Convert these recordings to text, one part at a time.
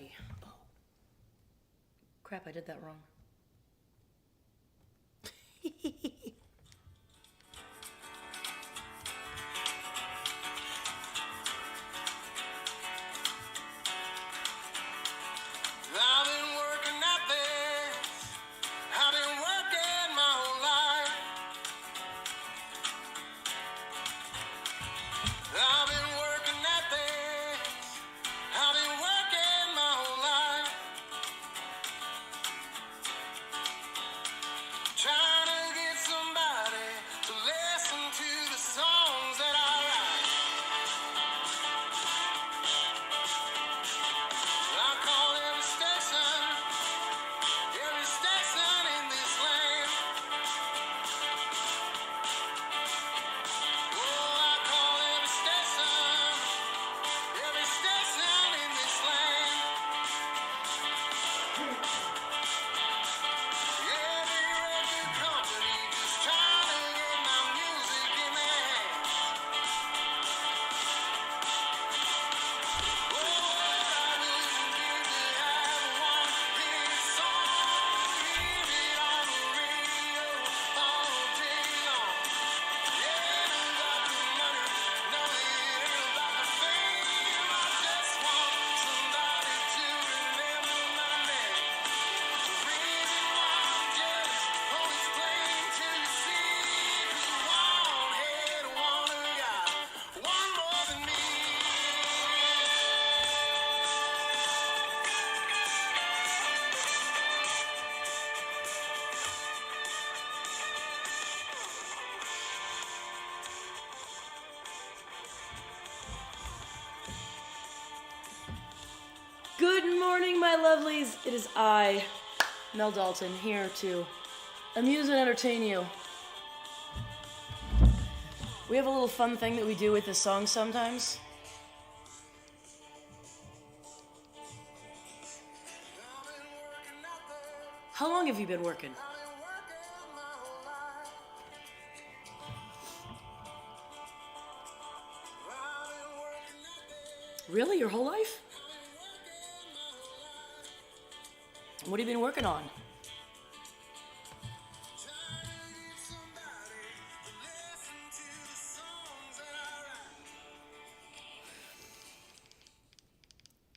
ready. Oh. Crap, I did that wrong. I've been working at this. I've been working my whole life. I've been working at this. I've been working my whole life. Trying to get somebody to listen to the songs that I write. I call every station in this land. Oh, I call every station in this land. Every record company just trying to get my music in their hands. Oh, I wouldn't give to have one hit song, hear it on the radio all day long. Yeah, it ain't about the money, no, it ain't about the fame. I just want somebody to remember my name. The reason why I'm jealous, oh, it's plain to see, 'cause one had one got one more than me. Good morning, my lovelies. It is I, Mel Dalton, here to amuse and entertain you. We have a little fun thing that we do with this song sometimes. How long have you been working? I've been working my whole life. I've been working at this. Really? Your whole life? What have you been working on?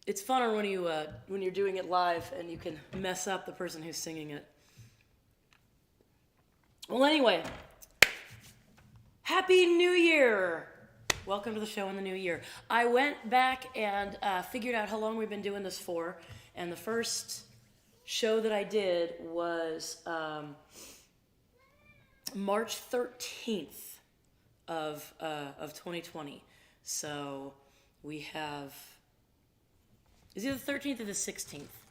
It's funner when you're doing it live and you can mess up the person who's singing it. Well, anyway, Happy New Year! Welcome to the show in the new year. I went back and figured out how long we've been doing this for, and the first show that I did was March 13th of 2020. So we have. Is it the 13th or the 16th?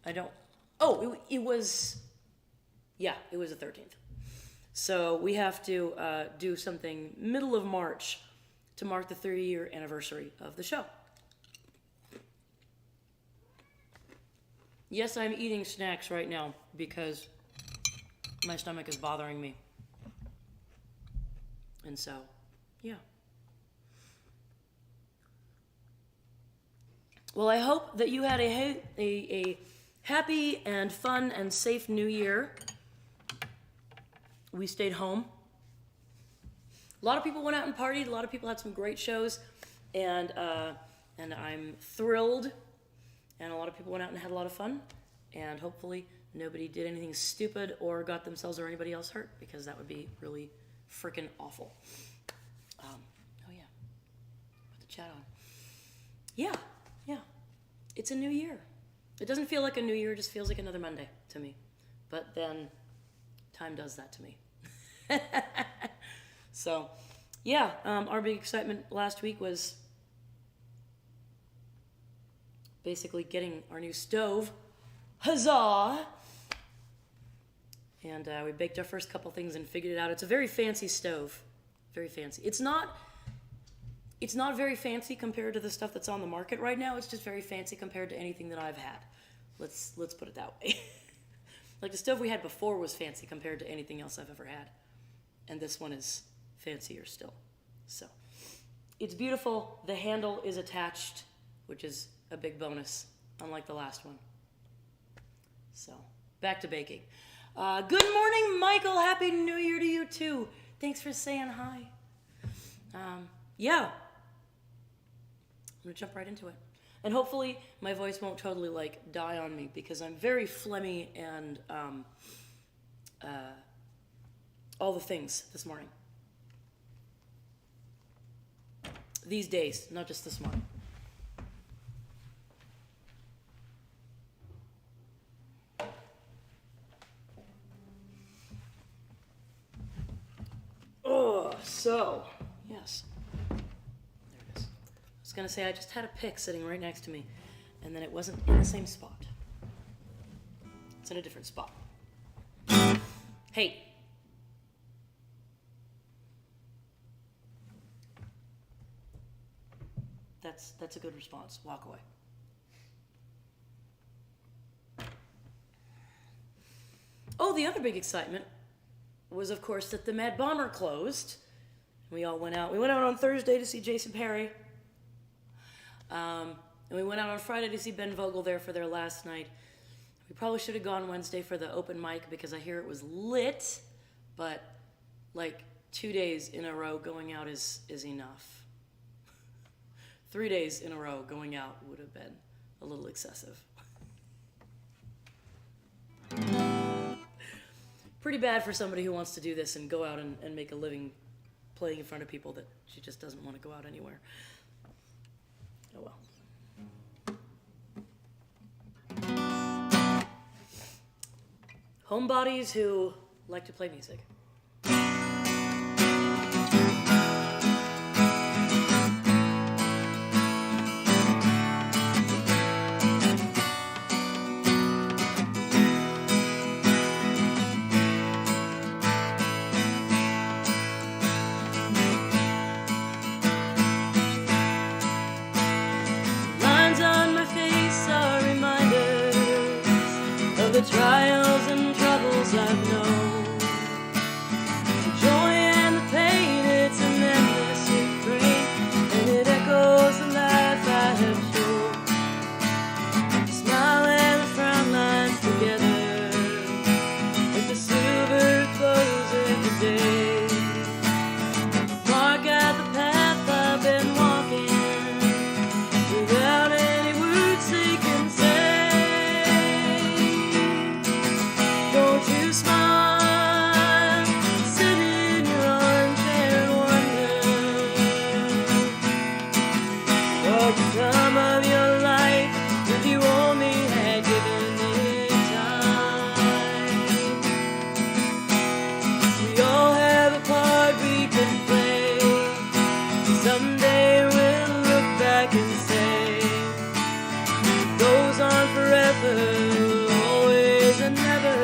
I don't. Oh, it was. Yeah, it was the 13th. So we have to do something middle of March to mark the 30-year anniversary of the show. Yes, I'm eating snacks right now because my stomach is bothering me. And so, yeah. Well, I hope that you had a happy and fun and safe new year. We stayed home. A lot of people went out and partied. A lot of people had some great shows, and I'm thrilled. And a lot of people went out and had a lot of fun. And hopefully nobody did anything stupid or got themselves or anybody else hurt, because that would be really freaking awful. Oh yeah, put the chat on. Yeah. It's a new year. It doesn't feel like a new year. It just feels like another Monday to me. But then time does that to me. So, yeah, our big excitement last week was basically getting our new stove. Huzzah! And we baked our first couple things and figured it out. It's a very fancy stove. Very fancy. It's not very fancy compared to the stuff that's on the market right now. It's just very fancy compared to anything that I've had. Let's put it that way. Like the stove we had before was fancy compared to anything else I've ever had. And this one is fancier still. So, it's beautiful. The handle is attached, which is a big bonus. unlike the last one. So, back to baking. Good morning, Michael. Happy New Year to you, too. Thanks for saying hi. Yeah. I'm going to jump right into it. And hopefully my voice won't totally, like, die on me because I'm very phlegmy and all the things this morning. These days, not just this morning. Oh, so, yes. There it is. I was going to say I just had a pick sitting right next to me, and then it wasn't in the same spot. It's in a different spot. Hey. That's a good response. Walk away. Oh, the other big excitement was, of course, that the Mad Bomber closed. We all went out. We went out on Thursday to see Jason Perry. And we went out on Friday to see Ben Vogel there for their last night. We probably should have gone Wednesday for the open mic because I hear it was lit. But, like, 2 days in a row going out is enough. 3 days in a row going out would have been a little excessive. Pretty bad for somebody who wants to do this and go out and make a living playing in front of people that she just doesn't want to go out anywhere. Oh well. Homebodies who like to play music. The trials and troubles I've known, the joy and the pain, it's an endless refrain, and it echoes the life I have shown. The smile and the frown lines together, with the silver close of the day. Mark out the path I've been walking, without any words they can say. You smile, sit in your armchair and wonder what the time of your life, if you only had given it time. We all have a part we can play. Someday we'll look back and say, it goes on forever, always and never.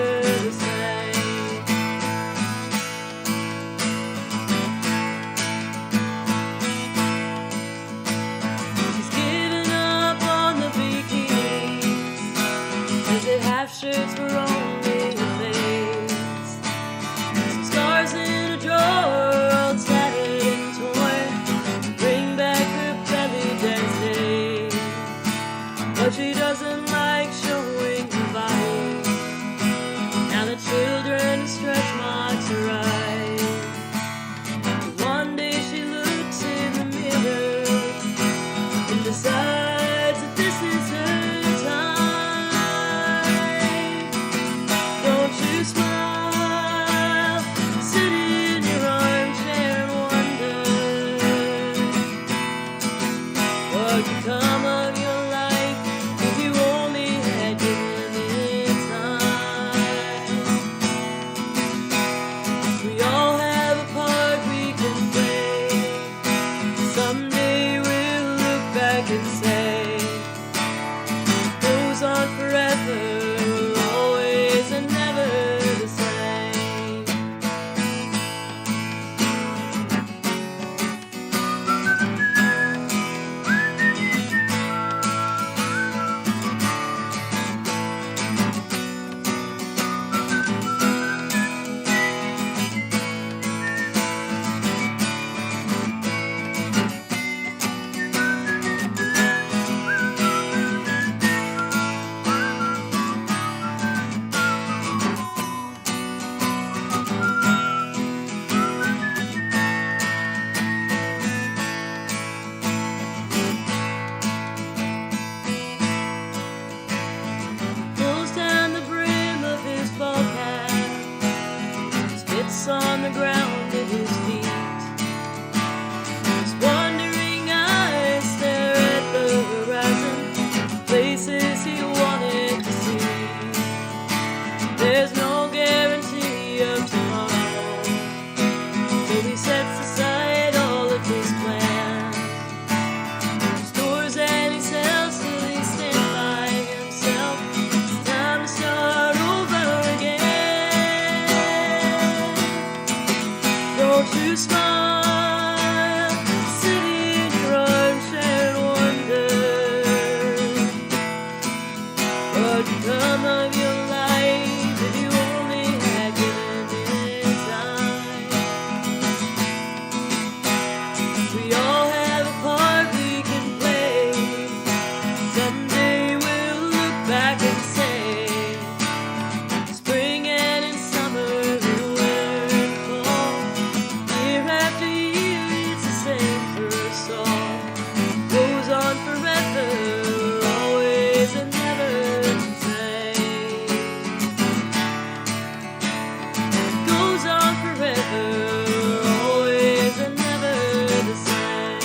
Shirts were only a phase. Some scars in a drawer, all tattered and torn, bring back her belly dance days. But she doesn't like showing her body. Now the children stretch marks her eyes. But one day she looks in the mirror and decides that this is her time. What time of your life if you only had given time? We all have a part we can play. Someday we'll look back and say, spring and in summer, winter and fall, year after year it's the same first song. Goes on forever, always and never the same. Goes on forever, always and never the same.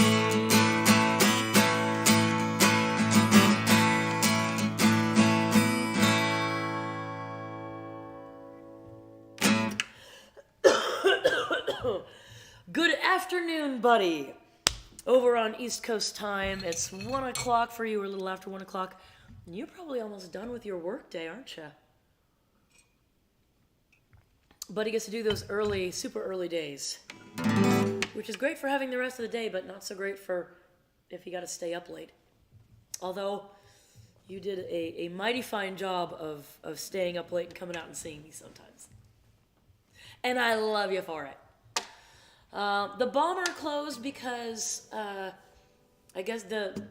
Good afternoon, buddy. Over on East Coast time, it's 1 o'clock for you, or a little after 1 o'clock. And you're probably almost done with your work day, aren't you? Buddy gets to do those early, super early days, which is great for having the rest of the day, but not so great for if you got to stay up late. Although you did a mighty fine job of staying up late and coming out and seeing me sometimes. And I love you for it. The Bomber closed because I guess the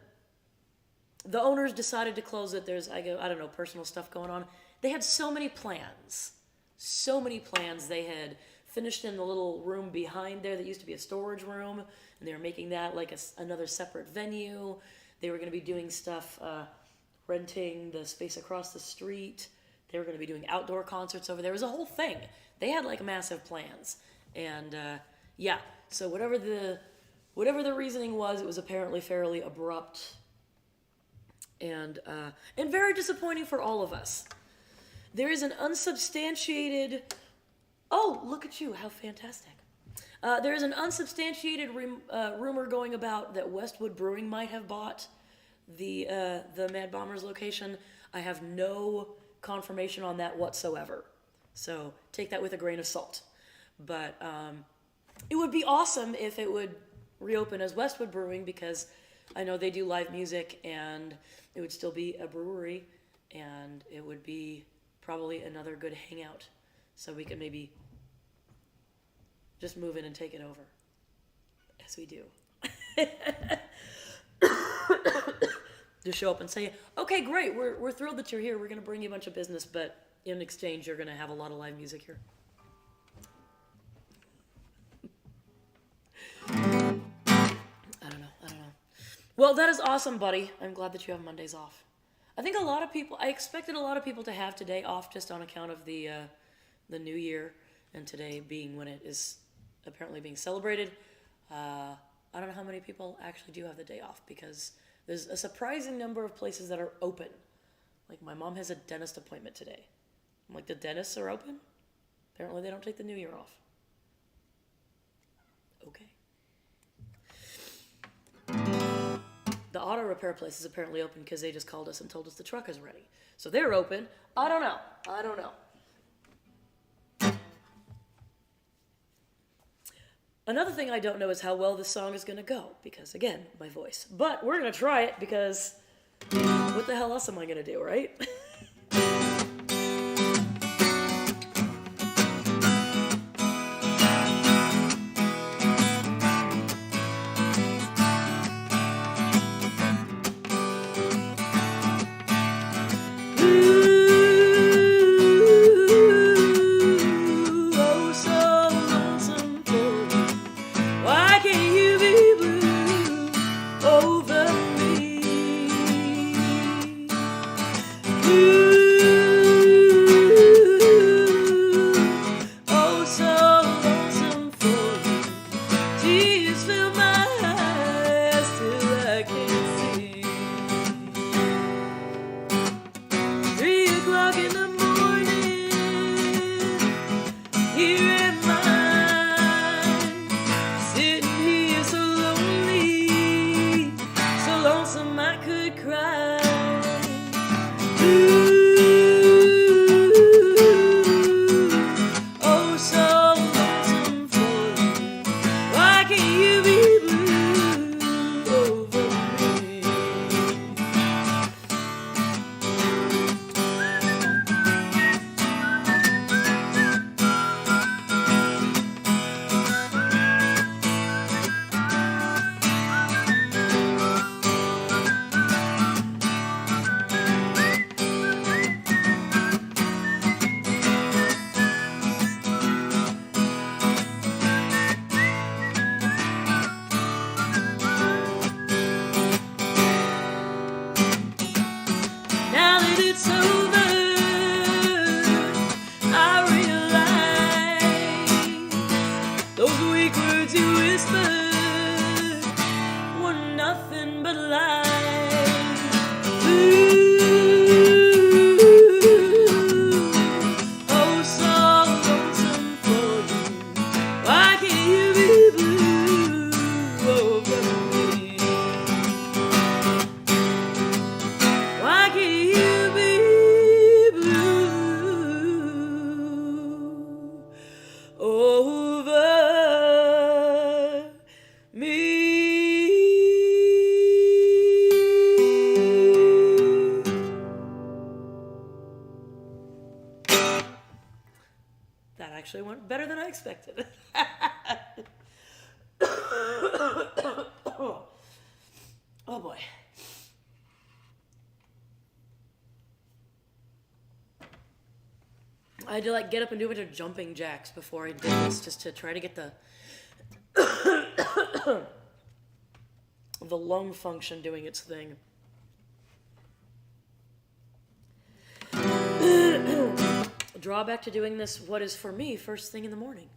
owners decided to close it. There's I don't know, personal stuff going on. They had so many plans. They had finished in the little room behind there that used to be a storage room, and they were making that like another separate venue. They were going to be doing stuff, renting the space across the street. They were going to be doing outdoor concerts over there. It was a whole thing. They had like massive plans, and yeah. So whatever the reasoning was, it was apparently fairly abrupt, and very disappointing for all of us. There is an unsubstantiated. Oh, look at you! How fantastic! There is an unsubstantiated rumor going about that Westwood Brewing might have bought the Mad Bombers location. I have no confirmation on that whatsoever, so take that with a grain of salt. But it would be awesome if it would reopen as Westwood Brewing, because I know they do live music, and it would still be a brewery, and it would be probably another good hangout, so we could maybe just move in and take it over, as we do. Just show up and say, okay, great, we're thrilled that you're here, we're going to bring you a bunch of business, but in exchange you're going to have a lot of live music here. I don't know. Well, that is awesome, buddy. I'm glad that you have Mondays off. I expected a lot of people to have today off just on account of the new year, and today being when it is apparently being celebrated. I don't know how many people actually do have the day off, because there's a surprising number of places that are open. Like, my mom has a dentist appointment today. I'm like, the dentists are open? Apparently they don't take the new year off. Okay. The auto repair place is apparently open because they just called us and told us the truck is ready. So they're open. I don't know. Another thing I don't know is how well this song is going to go, because, again, my voice. But we're going to try it, because what the hell else am I going to do, right? Over me. That actually went better than I expected. Oh boy. I had to like get up and do a bunch of jumping jacks before I did this just to try to get the the lung function doing its thing. Drawback to doing this, what is for me, first thing in the morning.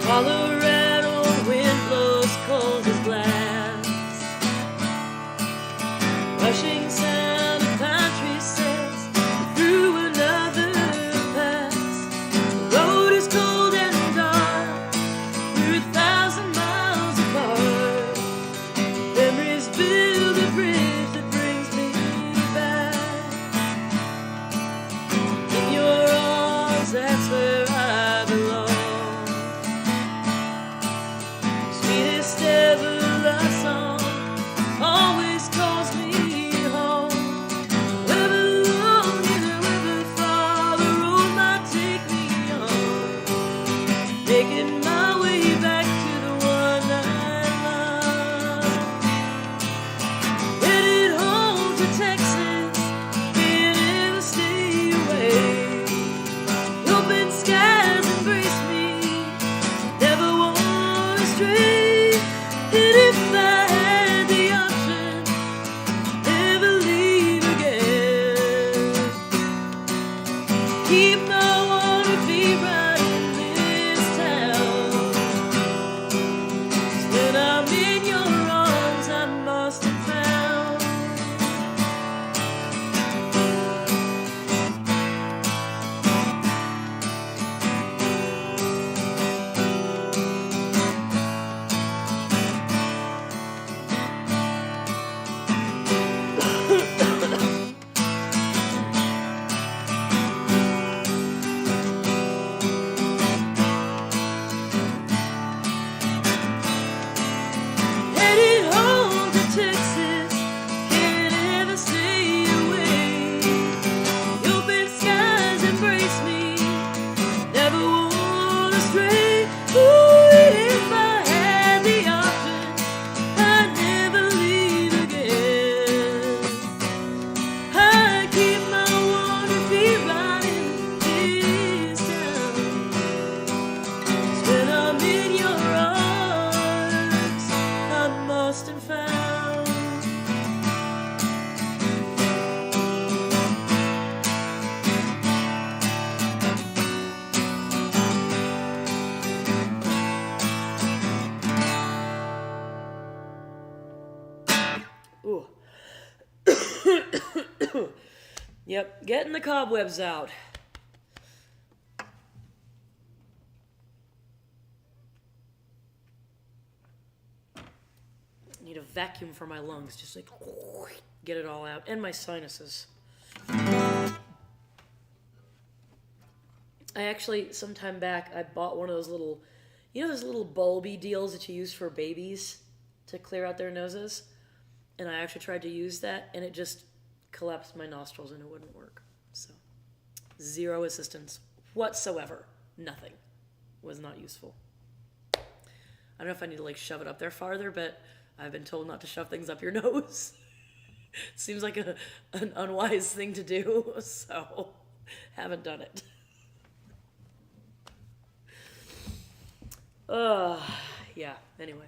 Colorado wind blows cold as glass. Rushing sound of country sails through another pass. The road is cold and dark, we're 1,000 miles apart. Memories build a bridge that brings me back. In your arms, that's where I belong. Sweetest ever love song always calls me home. However long and however far the road might take me on, making my way back to the one I love. Headed home to Texas, can't ever stay away. The open skies embrace me, never wanna stray. And if I had the option, never leave again. Keep my water feet right in this town. 'Cause when I'm in your arms, I'm lost and found. Headed home to Texas, can't ever stay away. The open skies embrace me, never wanna stray. Ooh, if I had the option, I'd never leave again. I'd keep my water feet right in this town. 'Cause when I'm in your arms, I'm lost and found. Ooh. Yep, getting the cobwebs out. Need a vacuum for my lungs, just like get it all out, and my sinuses. I actually, sometime back, I bought one of those little, you know those little bulby deals that you use for babies to clear out their noses? And I actually tried to use that, and it just collapsed my nostrils and it wouldn't work. So, zero assistance whatsoever. Nothing. Was not useful. I don't know if I need to like shove it up there farther, but I've been told not to shove things up your nose. Seems like an unwise thing to do, so haven't done it. Yeah, anyway.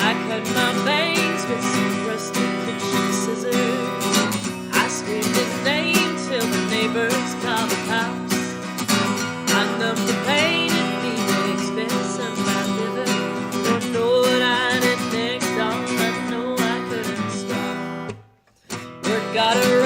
I cut my veins with some rusty kitchen scissors. I screamed his name till the neighbors called the cops. I numbed the pain and beat the expense of my liver. Don't know what I did next, all I know I couldn't stop. Word got around.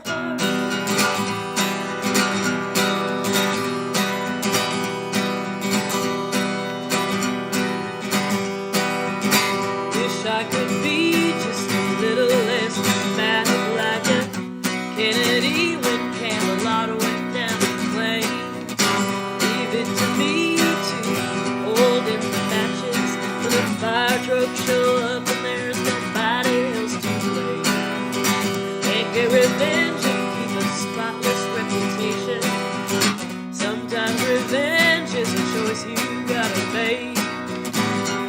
heart. Wish I could be just a little less mad like a Kennedy when Camelot went down in flames. Leave it to me to hold in the matches when the fire truck show up and there's nobody else to blame. Can't get revenge and keep a spotless reputation. Sometimes revenge is a choice you gotta make.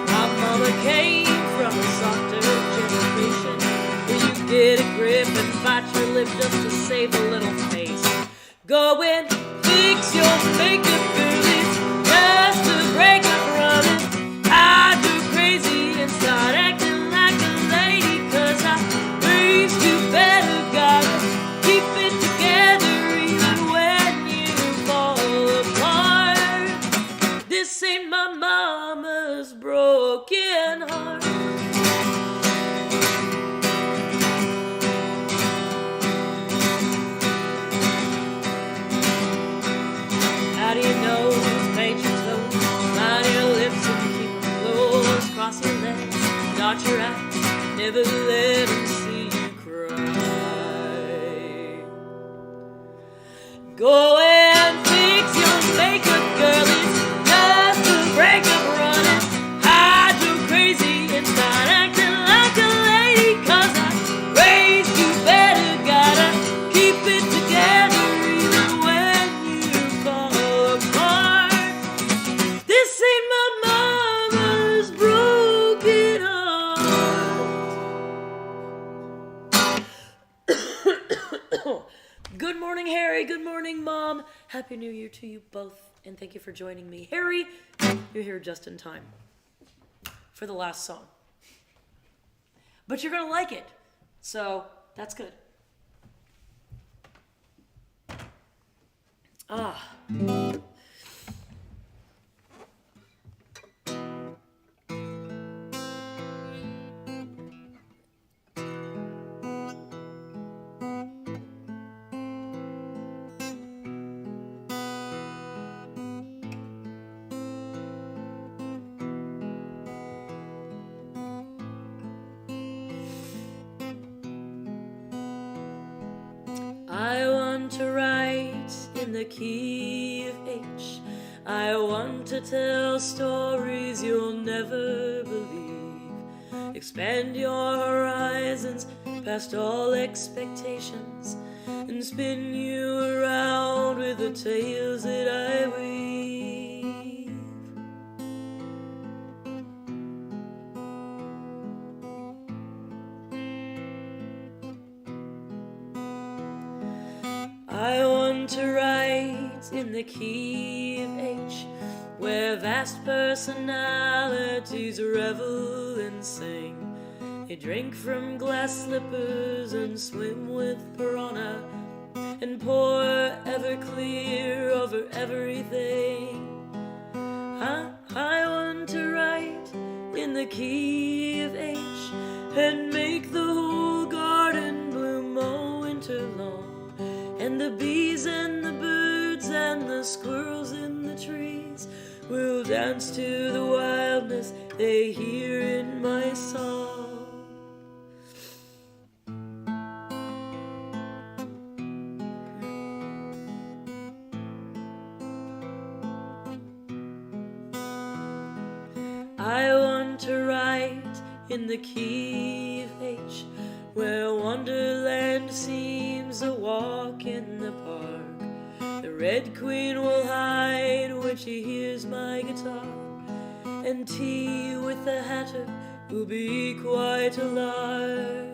My mama came from a softer generation where you get a grip and bite your lip just to save a little face. Go and fix your makeup, girl, it's just a breakup running. I do crazy and start acting like a lady, 'cause I raised you better, gotta keep it together even when you fall apart. This ain't my mama's broken heart. How do you know? Paint your toes, line your lips and keep them closed. Cross your legs, dot your eyes, never let them see you cry. Go and fix your makeup, girl, it's just a breakup running. I do crazy and start acting like a lady, 'cause I raised you better, gotta keep it together even when you fall apart. This ain't my mama's broken heart. Good morning, Harry. Good morning, Mom. Happy New Year to you both, and thank you for joining me. Harry, you're here just in time for the last song. But you're going to like it, so that's good. I want to write in the key of H. I want to tell stories you'll never believe. Expand your horizons past all expectations and spin you around with the tales that I weave. I want to write in the key of H, where vast personalities revel and sing. They drink from glass slippers and swim with piranha and pour Everclear over everything. I want to write in the key of H and make the whole garden bloom all winter long. And the bees and the birds and the squirrels in the trees will dance to the wildness they hear in my song. I want to write in the key of H, where Wonderland seems a walk in the park. The Red Queen will hide when she hears my guitar, and tea with the Hatter will be quite a lark.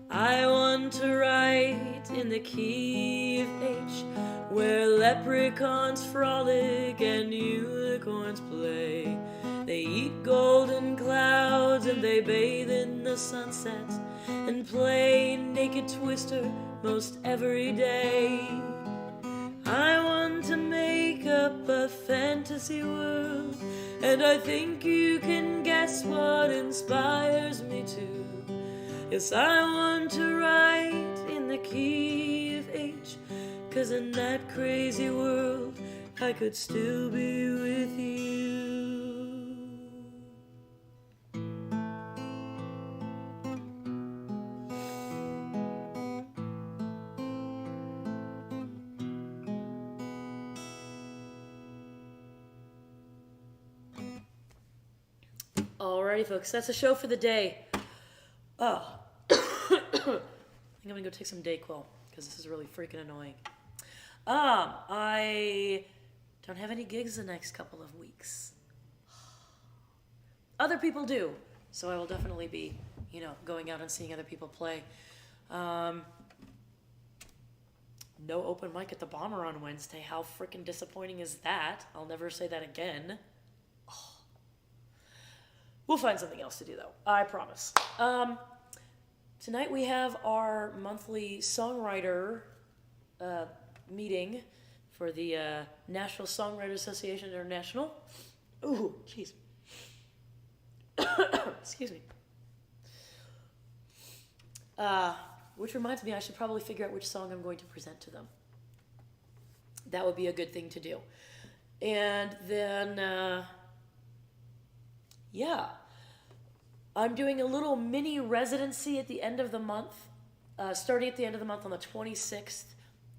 I want to write in the key of H, where leprechauns frolic and unicorns play. They eat golden clouds and they bathe in the sunset and play naked twister most every day. I want to make up a fantasy world, and I think you can guess what inspires me to. Yes, I want to write in the key of H, 'cause in that crazy world I could still be with you. Alrighty, folks, that's the show for the day. Oh, I think I'm gonna go take some Dayquil because this is really freaking annoying. I don't have any gigs the next couple of weeks. Other people do, so I will definitely be, going out and seeing other people play. No open mic at the Bomber on Wednesday. How freaking disappointing is that? I'll never say that again. We'll find something else to do, though. I promise. Tonight we have our monthly songwriter meeting for the National Songwriters Association International. Ooh, jeez. Excuse me. Which reminds me, I should probably figure out which song I'm going to present to them. That would be a good thing to do. And then... yeah, I'm doing a little mini residency at the end of the month, starting at the end of the month on the 26th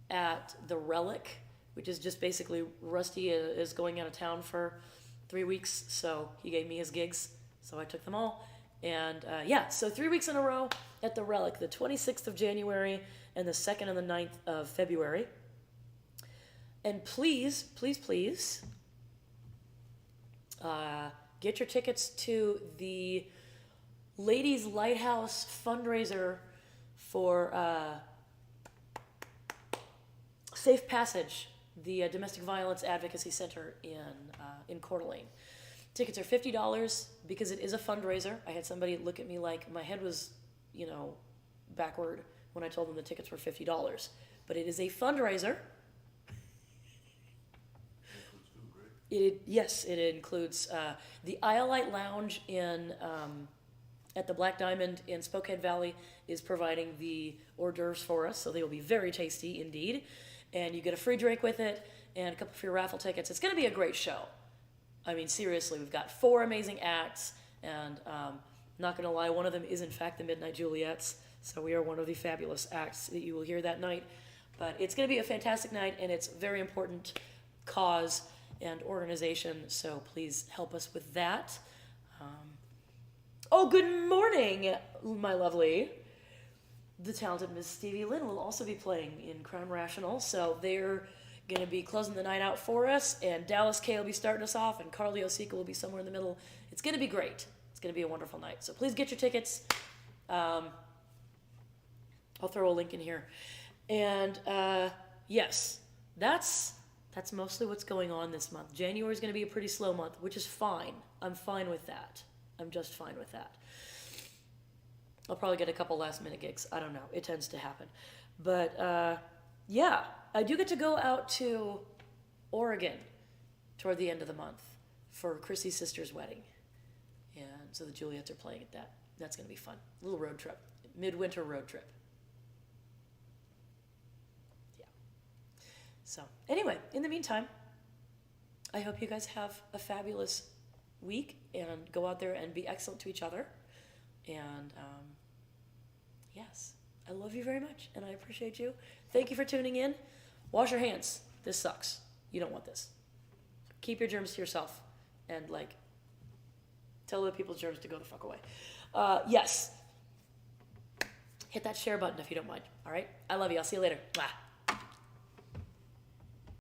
at the Relic, which is just basically Rusty is going out of town for 3 weeks, so he gave me his gigs, so I took them all. And so 3 weeks in a row at the Relic, the 26th of January and the 2nd and the 9th of February. And please, please, please, get your tickets to the Ladies Lighthouse fundraiser for Safe Passage, the Domestic Violence Advocacy Center in Coeur d'Alene. Tickets are $50 because it is a fundraiser. I had somebody look at me like my head was, backward when I told them the tickets were $50. But it is a fundraiser. Yes, it includes the Iolite Lounge at the Black Diamond in Spokehead Valley is providing the hors d'oeuvres for us, so they will be very tasty indeed. And you get a free drink with it and a couple free raffle tickets. It's going to be a great show. I mean, seriously, we've got 4 amazing acts, and not going to lie, one of them is in fact the Midnight Juliets, so we are one of the fabulous acts that you will hear that night. But it's going to be a fantastic night, and it's a very important cause and organization, so please help us with that. Good morning, my lovely. The talented Miss Stevie Lynn will also be playing in Crown Rational, so they're going to be closing the night out for us, and Dallas K will be starting us off, and Carly Osika will be somewhere in the middle. It's going to be great. It's going to be a wonderful night, so please get your tickets. I'll throw a link in here. And yes, that's mostly what's going on this month. January is going to be a pretty slow month, which is fine. I'm fine with that. I'm just fine with that. I'll probably get a couple last-minute gigs. I don't know. It tends to happen. But, I do get to go out to Oregon toward the end of the month for Chrissy's sister's wedding. And so the Juliets are playing at that. That's going to be fun. A little road trip. Midwinter road trip. So, anyway, in the meantime, I hope you guys have a fabulous week and go out there and be excellent to each other. And, yes, I love you very much, and I appreciate you. Thank you for tuning in. Wash your hands. This sucks. You don't want this. Keep your germs to yourself and, tell other people's germs to go the fuck away. Yes. Hit that share button if you don't mind, all right? I love you. I'll see you later. Bye.